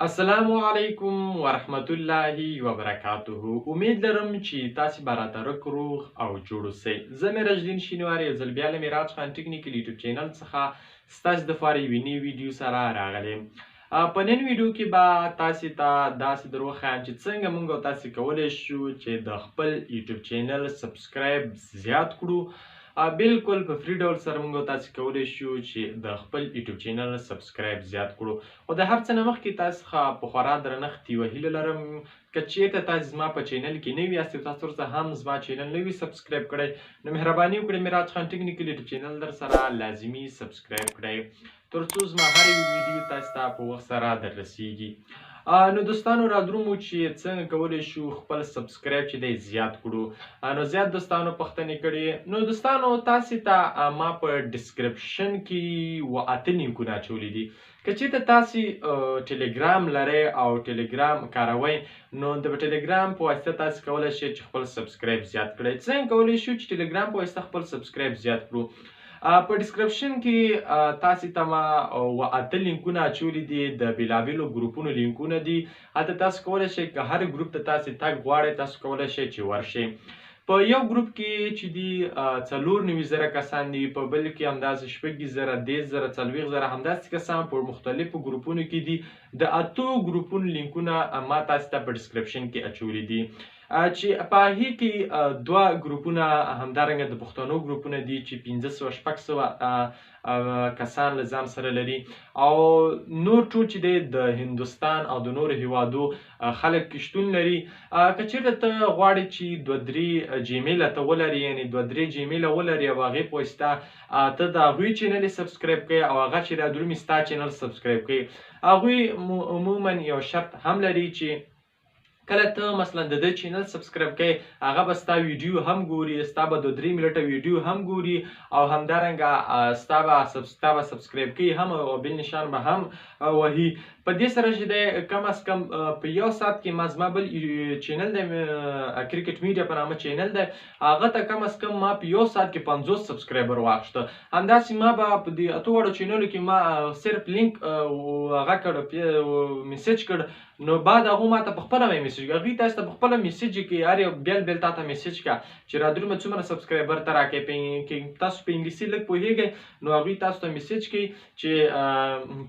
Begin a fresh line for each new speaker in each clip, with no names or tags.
السلام علیکم ورحمت الله وبرکاته. امید لرم چې تاسو به راته روغ او جوړ اوسئ. زه میراج دین شینواری یو ځل بیا له میراج خان ټیکنیکل یوټیوب چینل څخه ستاسو دپاره یوې نوې ویډیو سره راغلی یم. په نن ویډیو کې به تاسو ته داسې در وښایم چې څنګه موږ او تاسو کولی شو چې د خپل یوټیوب چینل سبسکرایب زیات کړو. بالکل په فری ډول سره موږ تاسو کولی شو چې د خپل یوټیوب چینل سبسکرایب زیات کړو. خو د هر څه نه مخکې تاسو څخه په خورا درنښت یوه هیله لرم که چېرته تاسو زما په چینل کې نوي یاست او تاسو ورڅخه هم زما چینل نه وي سبسکرایب کړی نو مهرباني وکړئ میراج خان ټیکنیکل یوټیوب چینل در سره لازمي سبسکرایب کړئ تر څو زما هر یو ویډیو تاسو ته په وخت سره در رسیږي. نو دوستانو را درومو چې څنګه کولی شو خپل سبسکرایب چې دی زیات کړو. نو زیات دوستانو پوښتنې کړي. نو دوستانو تاسو ته ما په ډسکرپشن کې اته لینکونه اچولي دي. که چېرته تاسو ټلیګرام لرئ او ټلیګرام کاروئ نو د ټلیګرام په واسطه تاسو کولی شئ چې خپل سبسکرایب زیات کړئ. څنګه کولی شو چې ټلیګرام په واسطه خپل سبسکرایب زیات کړو؟ په ډسکرپشن کې تاسو ته ما اته لینکونه اچولي دي د بېلابېلو ګروپونو لینکونه دي. هلته تاسو کولی شئ که هر ګروپ ته تاسو تګ غواړئ تاسو کولی شئ چې ورشئ. په یو ګروپ کې چې دي 94,000 کسان دي، په بل کې همداسې 6,000 10,000 40,000 همداسې کسان په مختلفو ګروپونو کې دي. د اتو ګروپونو لینکونه ما تاسو ته په ډسکرپشن کې اچولي دي چې په هغې کې دوه ګروپونه همدارنګه د پښتنو ګروپونه دي چې 500 کسان له ځان سره لري او نور ټول چې دی د هندوستان او د نورو هیوادو خلک شتون لري. که چېرته ته غواړې چې 2-3 جیمیل ته ولري یعنې 2-3 جیمیله ولري او هغې په واسطه ته د هغوی چینل یې سبسکرایب کوې او هغه چې را درومي ستا چینل سبسکرایب کوي. هغوی عموما یو شرط هم لري چې کله ته مثلا د ده چینل سبسکرایب کوې هغه به ستا ویډیو هم ګوري، ستا به 2-3 منټه ویډیو هم ګوري او همدارنګه ستا به سبسکرایب کوي هم او بل نشان به هم وهي. په دې سره چې دی کم از کم په یو ساعت کې ما زما بل چینل دی کرکټ میډیا په نامه چینل دی هغه ته کم از کم ما په یو ساعت کې 50 سبسکرایبر واخیسته. همداسې ما به په دې اتو واړو چینلو کې ما صرف لینک هغه کړ میسج کړ نو بعد هغو ما ته په خپله مې میسج کړ. هغوی تاسو ته په خپله میسج کې هر یو بیل بیل تا ته میسج کړه چې را درومه څومره سبسکرایبر ته راکړئ. تاسو په انګلیسي لږ پوهېږئ نو هغوی تاسو ته میسج کوي چې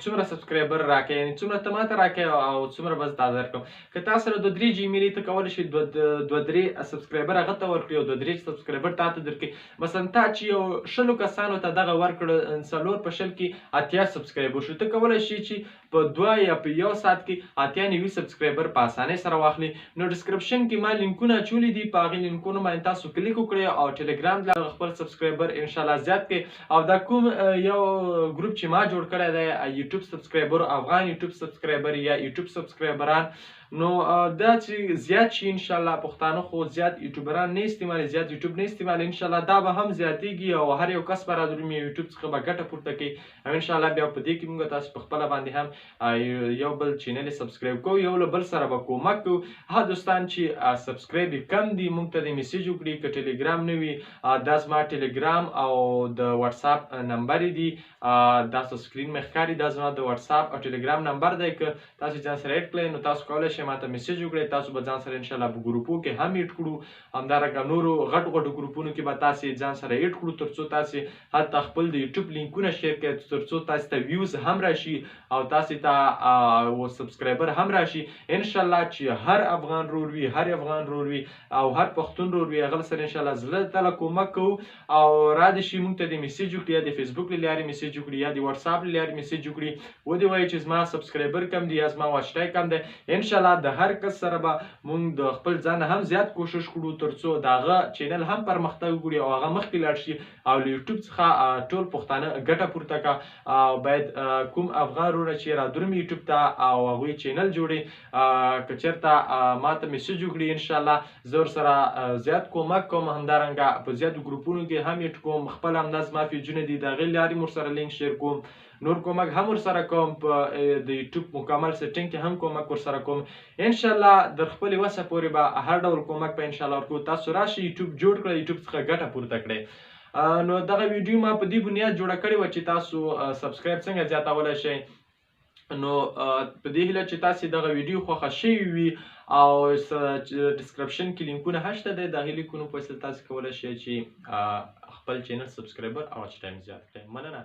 څومره سبسکرایبر راکړئ یعنې څومره ته ما ته راکړئ او څومره به زه تا درکړم. که تا سره 2-3 جیمیلې ته کولی شئ 2-3 سبسکرایبر هغه ته ورکړي او 2-3 سبسکرایبر تا ته درکړي. مثلا تا چې یو 100 کسانو ته دغه ورکړه 4 په 100 کې 80 سبسکرایبر شو ته کولی شئ چې په 2 یا په 1 ساعت کې 80-90 سبسکرایبر په اسانۍ سره واخلي. نو ډسکرپشن کې ما لینکونه اچولي دي په هغې لینکونو باندې تاسو کلیک وکړئ او ټلیګرام له خپل سبسکرایبر انشاءالله زیات کړئ. او دا کوم یو ګروپ چې ما جوړ کړی دی یوټیوب سبسکرایبر افغان یوټیوب سبسکرایبر یا یوټیوب سبسکرایبران نو دا چې زیات شي انشاءالله پښتانه خو زیات یوټیوبران نه استعمالوي زیات یوټیوب نه استعمالوي انشاءالله دا به هم زیاتېږي او هر یو کس به را درومي یوټیوب څخه به ګټه پورته کوي او انشاءالله بیا په دې کې موږ تاسو په خپله باندې هم یو بل چینل یې سبسکرایب کوو یو له بل سره به کومک کوو. ها دوستان چې سبسکرایب یې کم دي موږ ته د میسج وکړي که ټلیګرام نه وي دا زما ټلیګرام او د واتساپ نمبر دي دا سکرین مې ښکاري دا زما د واتساپ او ټلیګرام نمبر دی. که تاسو ځان سره ایډ کړئ نو تاسو کولی شئ ما ته میسج وکړئ تاسو به ځان سره انشاءالله په ګروپو کې هم ایډ کړو همدارنګه نورو غټو ګروپونو کې به تاسې ځان سره ایډ کړو تر څو تاسې هلته خپل د یوټیوب لینکونه شیر کړئ تر څو تاسو ته ویوز هم راشي او تاسې ته سبسکرایبر هم راشي. انشاءالله چې هر افغان رور وي هر افغان رور وي او هر پښتون رور وي هغه سره انشاءالله زړه تله کومک کوو او را دې شي موږ ته د میسج وکړي یا د فیسبوک له لارې میسج وکړي یا د واتساپ له لارې میسج وکړي ودې وایي چې زما سبسکرایبر کم دی یا زما واچ ټایم کم دی. انشاءالله د هر کس سره به موږ د خپل ځان هم زیات کوشش کړو تر څو د هغه چینل هم پرمختګ وکړي او هغه مخکې لاړ شي او له یوټیوب څخه ټول پښتانه ګټه پورته کړه او باید کوم افغان وروڼه چې را درومي یوټیوب ته او هغوی چینل جوړي که چېرته ما ته میسج وکړي انشاءالله زه ورسره زیات کومک کوم همدارنګه په زیاتو ګروپونو کې هم ایډ کوم خپل همدا زما پیجونه دي د هغې لارې مو ورسره لینک شیر کوم نور کومک هم ورسره کوم په د یوټیوب مکمل سیټینګ کې هم کومک ورسره کوم انشاءالله در خپلې وسه پورې به هر ډول کومک په انشاءالله ورکوو. تاسو راشئ یوټیوب جوړ کړئ یوټیوب څخه ګټه پورته کړئ. نو دغه ویډیو ما په دې بنیاد جوړه کړې وه چې تاسو سبسکرایب څنګه زیاتولی شئ نو په دې هیله چې تاسې دغه ویډیو خوښه شوې وي او ډسکرپشن کې لینکونه هم شته دی، د هغې لینکونو په وسیله تاسې کولی شئ چې خپل چینل سبسکرایبر او واچ ټایم زیات کړئ. مننه.